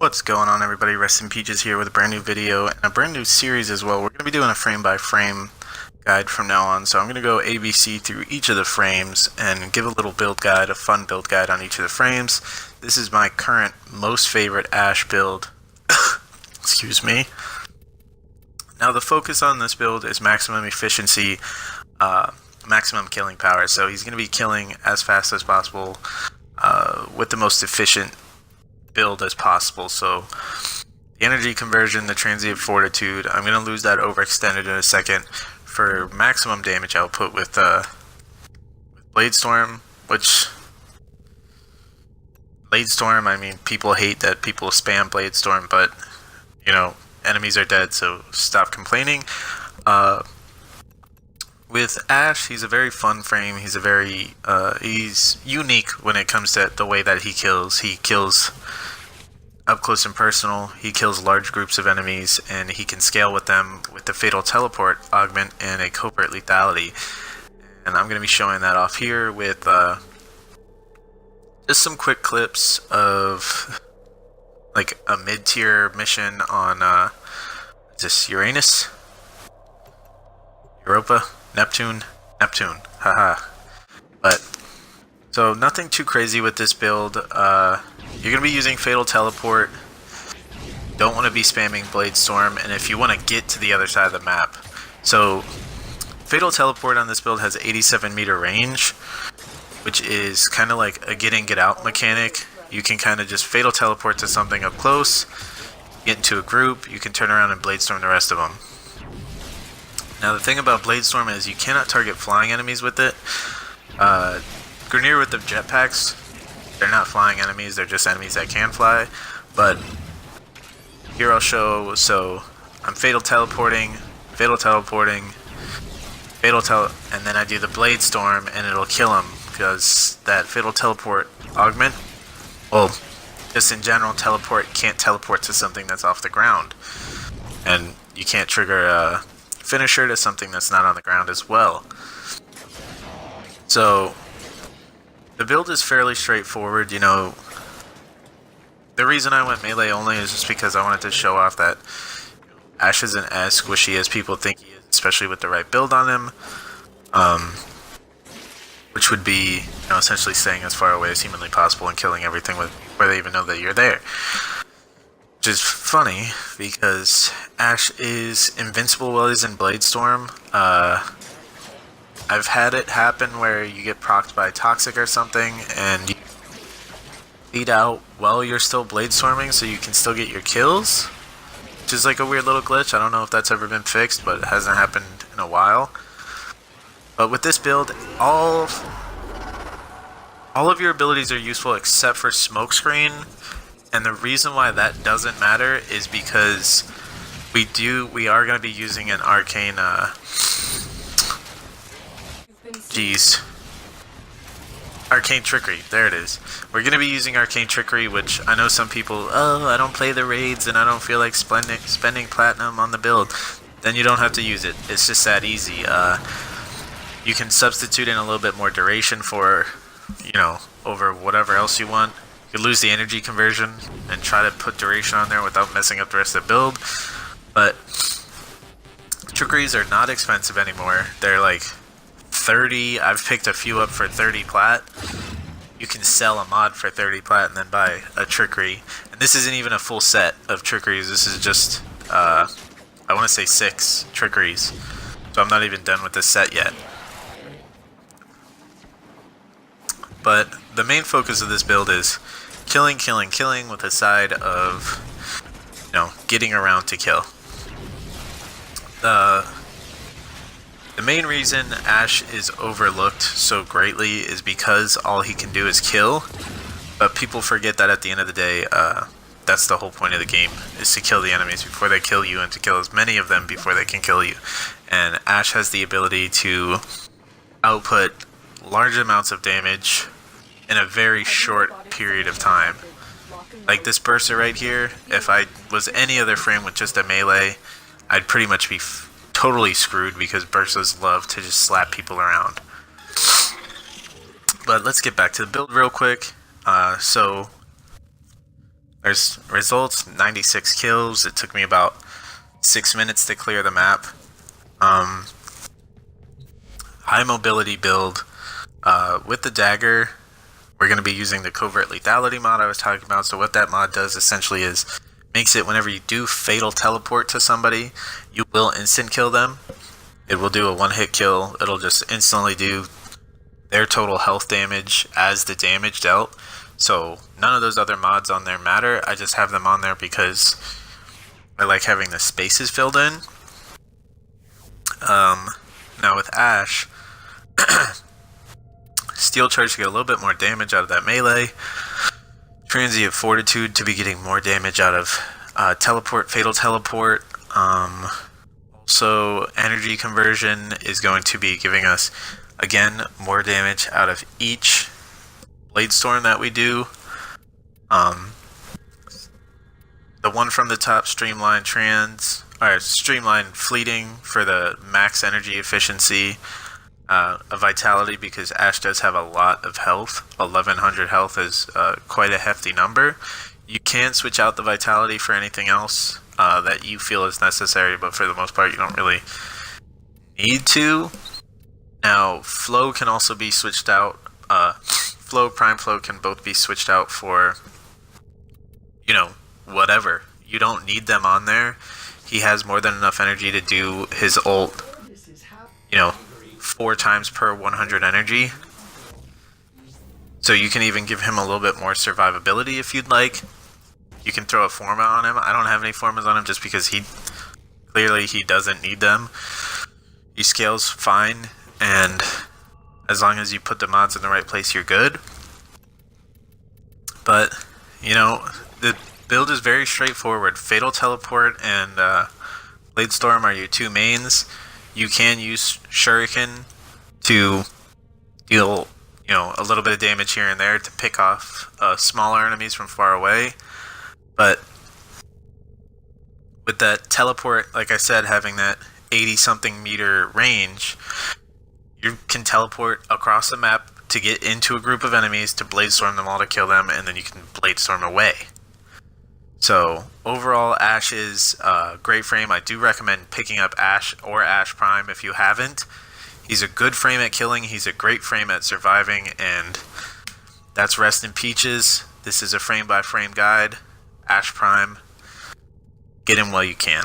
What's going on, everybody? Rest in Peaches here with a brand new video and a brand new series as well. We're going to be doing a frame by frame guide from now on, so I'm going to go ABC through each of the frames and give a little build guide, a fun build guide on each of the frames. This is my current most favorite Ashe build. Excuse me. Now the focus on this build is maximum efficiency, maximum killing power, so he's going to be killing as fast as possible with the most efficient build as possible. So the energy conversion, the transient fortitude, I'm going to lose that overextended in a second for maximum damage output with Blade Storm, which Blade Storm, I mean, people hate that people spam Blade Storm, but you know, enemies are dead, so stop complaining. With Ashe, he's a very fun frame. He's he's unique when it comes to the way that he kills. He kills up close and personal, he kills large groups of enemies, and he can scale with them with the Fatal Teleport augment and a Covert Lethality. And I'm going to be showing that off here with just some quick clips of like a mid-tier mission on is this Uranus? Europa? Neptune, haha. But so nothing too crazy with this build. You're gonna be using Fatal Teleport. Don't want to be spamming Blade Storm, and if you want to get to the other side of the map, so Fatal Teleport on this build has 87-meter range, which is kind of like a get in get out mechanic. You can kind of just Fatal Teleport to something up close, get into a group, you can turn around and Blade Storm the rest of them. Now the thing about Blade Storm is you cannot target flying enemies with it. Grineer with the jetpacks, they're not flying enemies, they're just enemies that can fly. But here I'll show, so I'm Fatal Teleporting, and then I do the Blade Storm and it'll kill him because that Fatal Teleport augment, well, just in general, teleport can't teleport to something that's off the ground. And you can't trigger a finisher to something that's not on the ground as well. So the build is fairly straightforward. You know, the reason I went melee only is just because I wanted to show off that Ashe isn't as squishy as people think he is, especially with the right build on him, which would be, you know, essentially staying as far away as humanly possible and killing everything before they even know that you're there. Which is funny because Ashe is invincible while he's in Blade Storm. I've had it happen where you get procced by Toxic or something and you bleed out while you're still Blade Storming so you can still get your kills, which is like a weird little glitch. I don't know if that's ever been fixed, but it hasn't happened in a while. But with this build, all of your abilities are useful except for Smokescreen. And the reason why that doesn't matter is because we are going to be using an arcane, arcane trickery. There it is. We're going to be using arcane trickery, which I know some people, oh, I don't play the raids and I don't feel like spending platinum on the build. Then you don't have to use it. It's just that easy. You can substitute in a little bit more duration for, you know, over whatever else you want. You lose the energy conversion and try to put duration on there without messing up the rest of the build. But trickeries are not expensive anymore. They're like 30. I've picked a few up for 30 plat. You can sell a mod for 30 plat and then buy a trickery. And this isn't even a full set of trickeries. This is just, I want to say 6 trickeries. So I'm not even done with this set yet. But the main focus of this build is killing with a side of, you know, getting around to kill. The main reason Ashe is overlooked so greatly is because all he can do is kill, but people forget that at the end of the day, that's the whole point of the game, is to kill the enemies before they kill you and to kill as many of them before they can kill you. And Ashe has the ability to output large amounts of damage in a very short period of time. Like this burster right here, if I was any other frame with just a melee, I'd pretty much be totally screwed because burstas love to just slap people around. But let's get back to the build real quick. So There's results, 96 kills. It took me about 6 minutes to clear the map. High mobility build. With the dagger, we're going to be using the covert lethality mod I was talking about. So what that mod does essentially is makes it whenever you do fatal teleport to somebody, you will instant kill them. It will do a one-hit kill. It'll just instantly do their total health damage as the damage dealt. So none of those other mods on there matter. I just have them on there because I like having the spaces filled in. Now with Ashe, Steel Charge to get a little bit more damage out of that melee. Transient Fortitude to be getting more damage out of Teleport, Fatal Teleport. Also, Energy Conversion is going to be giving us, again, more damage out of each Blade Storm that we do. The one from the top, Streamline Fleeting for the max energy efficiency. A Vitality, because Ashe does have a lot of health. 1100 health is quite a hefty number. You can switch out the Vitality for anything else that you feel is necessary, but for the most part you don't really need to. Now, Flow can also be switched out. Flow, Prime Flow can both be switched out for, whatever. You don't need them on there. He has more than enough energy to do his ult, 4 times per 100 energy. So you can even give him a little bit more survivability if you'd like. You can throw a Forma on him. I don't have any Formas on him just because he doesn't need them. He scales fine, and as long as you put the mods in the right place, you're good. But, the build is very straightforward. Fatal Teleport and Blade Storm are your two mains. You can use Shuriken to deal, a little bit of damage here and there to pick off smaller enemies from far away. But with that teleport, like I said, having that 80-something meter range, you can teleport across the map to get into a group of enemies, to Blade Storm them all to kill them, and then you can Blade Storm away. So, overall, Ashe is a great frame. I do recommend picking up Ashe or Ashe Prime if you haven't. He's a good frame at killing, he's a great frame at surviving, and that's Rest in Peaches. This is a frame-by-frame guide. Ashe Prime. Get him while you can.